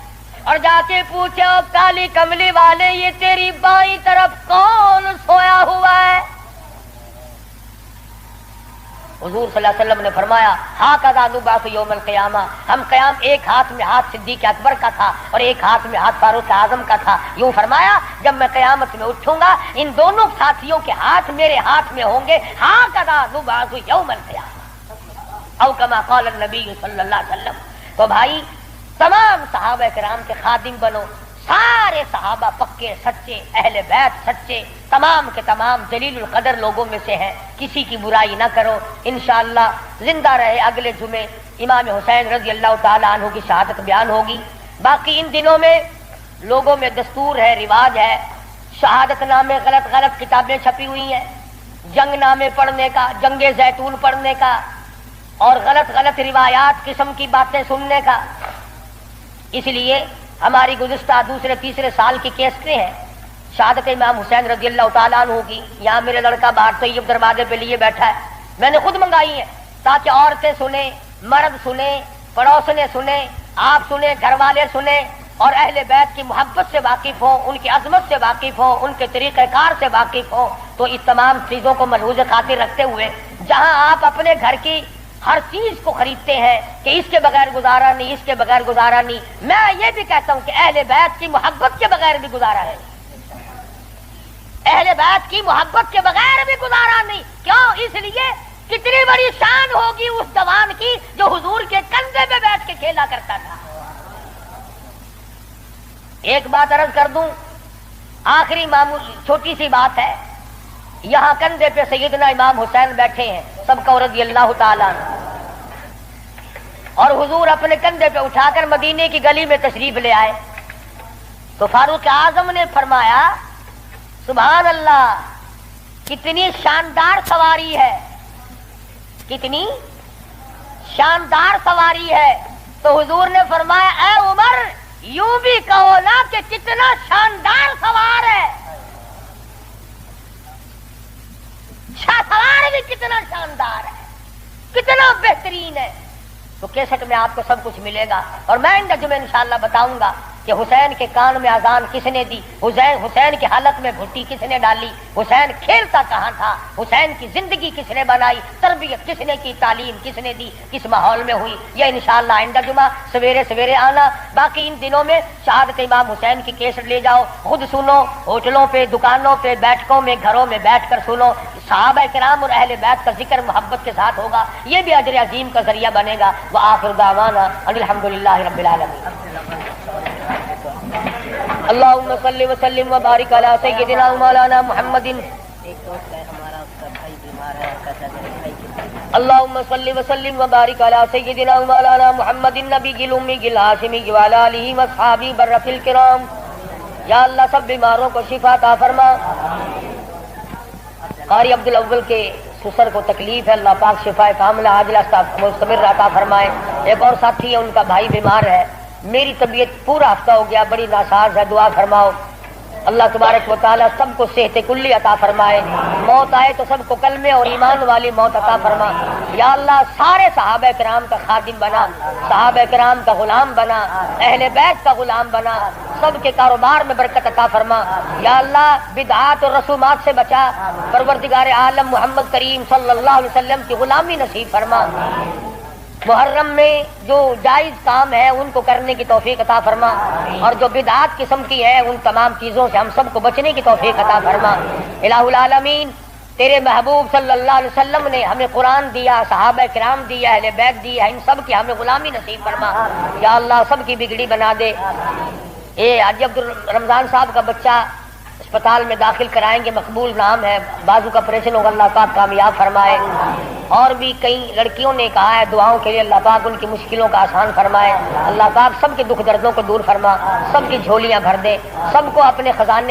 اور جا کے پوچھے کالی کملی والے یہ تیری بائیں طرف کون سویا ہوا ہے؟ حضور صلی اللہ علیہ وسلم نے فرمایا ہاکذا نبعث یوم القیامہ، ہم قیام ایک ہاتھ میں ہاتھ صدیق اکبر کا تھا اور ایک ہاتھ میں ہاتھ فاروق اعظم کا تھا۔ یوں فرمایا جب میں قیامت میں اٹھوں گا ان دونوں ساتھیوں کے ہاتھ میرے ہاتھ میں ہوں گے، ہاکذا نبعث یوم القیامہ، او کما قال النبی صلی اللہ علیہ وسلم۔ تو بھائی تمام صحابہ کرام کے خادم بنو، سارے صحابہ پکے سچے، اہل بیت سچے، تمام کے تمام جلیل القدر لوگوں میں سے ہیں، کسی کی برائی نہ کرو۔ انشاءاللہ زندہ رہے اگلے جمعے امام حسین رضی اللہ تعالی عنہ کی شہادت بیان ہوگی۔ باقی ان دنوں میں لوگوں میں دستور ہے، رواج ہے، شہادت نامے غلط غلط کتابیں چھپی ہوئی ہیں، جنگ نامے پڑھنے کا، جنگ زیتون پڑھنے کا، اور غلط غلط روایات قسم کی باتیں سننے کا۔ اس لیے ہماری گزشتہ دوسرے تیسرے سال کی کیسٹیں ہیں شہادت امام حسین رضی اللہ تعالیٰ عنہ کی۔ یہاں میرے لڑکا باہر طیب دروازے پہ لیے بیٹھا ہے، میں نے خود منگائی ہیں تاکہ عورتیں سنیں، مرد سنیں، پڑوسنے سنیں، آپ سنیں، گھر والے سنیں، اور اہل بیت کی محبت سے واقف ہوں، ان کی عظمت سے واقف ہوں، ان کے طریقہ کار سے واقف ہوں۔ تو اس تمام چیزوں کو ملحوظ خاطر رکھتے ہوئے جہاں آپ اپنے گھر کی ہر چیز کو خریدتے ہیں کہ اس کے بغیر گزارا نہیں، اس کے بغیر گزارا نہیں، میں یہ بھی کہتا ہوں کہ اہل بیت کی محبت کے بغیر بھی گزارا ہے، اہل بیت کی محبت کے بغیر بھی گزارا نہیں۔ کیوں؟ اس لیے کتنی بڑی شان ہوگی اس جوان کی جو حضور کے کندھے پہ بیٹھ کے کھیلا کرتا تھا۔ ایک بات عرض کر دوں، آخری معمول چھوٹی سی بات ہے، یہاں کندھے پہ سیدنا امام حسین بیٹھے ہیں سب کا رضی اللہ تعالیٰ عنہ، اور حضور اپنے کندھے پہ اٹھا کر مدینے کی گلی میں تشریف لے آئے تو فاروق اعظم نے فرمایا سبحان اللہ، کتنی شاندار سواری ہے، کتنی شاندار سواری ہے۔ تو حضور نے فرمایا اے عمر، یوں بھی کہو نا کہ کتنا شاندار سوار ہے، سوار بھی کتنا شاندار ہے، کتنا بہترین ہے۔ تو کیسٹ میں آپ کو سب کچھ ملے گا، اور میں ان جمعے انشاءاللہ بتاؤں گا کہ حسین کے کان میں اذان کس نے دی، حسین کے حلق میں گھٹی کس نے ڈالی، حسین کھیلتا کہاں تھا، حسین کی زندگی کس نے بنائی، تربیت کس نے کی، تعلیم کس نے دی، کس ماحول میں ہوئی، یہ انشاءاللہ آئندہ جمعہ سویرے سویرے آنا۔ باقی ان دنوں میں شہادت امام حسین کی کیسٹ لے جاؤ، خود سنو، ہوٹلوں پہ، دکانوں پہ، بیٹھکوں میں، گھروں میں بیٹھ کر سنو، صحابہ کرام اور اہل بیت کا ذکر محبت کے ساتھ ہوگا، یہ بھی اجر عظیم کا ذریعہ بنے گا۔ وآخر دعوانا الحمدللہ رب العالمین۔ اللہم صلی وسلم وبارک علی سیدنا مولانا محمد۔ اللہم صلی وسلم وبارک علی سیدنا مولانا محمد النبی الامی الہاشمی وعلی آلہ واصحابہ برۃ الکرام۔ یا اللہ سب بیماروں کو شفا عطا فرما۔ قاری عبدالاول کے سسر کو تکلیف ہے، اللہ پاک شفا کاملہ عاجلہ مستمر عطا فرمائے۔ ایک اور ساتھی ہے، ان کا بھائی بیمار ہے، میری طبیعت پورا ہفتہ ہو گیا بڑی ناساز ہے، دعا فرماؤ اللہ تبارک و تعالی سب کو صحت کلی عطا فرمائے، موت آئے تو سب کو کلمے اور ایمان والی موت عطا فرما۔ یا اللہ سارے صحابہ کرام کا خادم بنا، صحابہ کرام کا غلام بنا، اہل بیت کا غلام بنا، سب کے کاروبار میں برکت عطا فرما۔ یا اللہ بدعات اور رسومات سے بچا، پروردگار عالم محمد کریم صلی اللہ علیہ وسلم کی غلامی نصیب فرما۔ محرم میں جو جائز کام ہے ان کو کرنے کی توفیق عطا فرما، اور جو بدعات قسم کی ہے ان تمام چیزوں سے ہم سب کو بچنے کی توفیق عطا فرما۔ الہ العالمین تیرے محبوب صلی اللہ علیہ وسلم نے ہمیں قرآن دیا، صحابہ کرام دیا، اہل بیت دیا، ان سب کی ہمیں غلامی نصیب فرما۔ یا اللہ سب کی بگڑی بنا دے۔ حاجی عبد الرمضان صاحب کا بچہ اسپتال میں داخل کرائیں گے، مقبول نام ہے، بازو کا آپریشن ہوگا، اللہ پاک کامیاب فرمائے۔ اور بھی کئی لڑکیوں نے کہا ہے دعاؤں کے لیے، اللہ پاک ان کی مشکلوں کا آسان فرمائے، اللہ پاک سب کے دکھ دردوں کو دور فرما، سب کی جھولیاں بھر دے، سب کو اپنے خزانے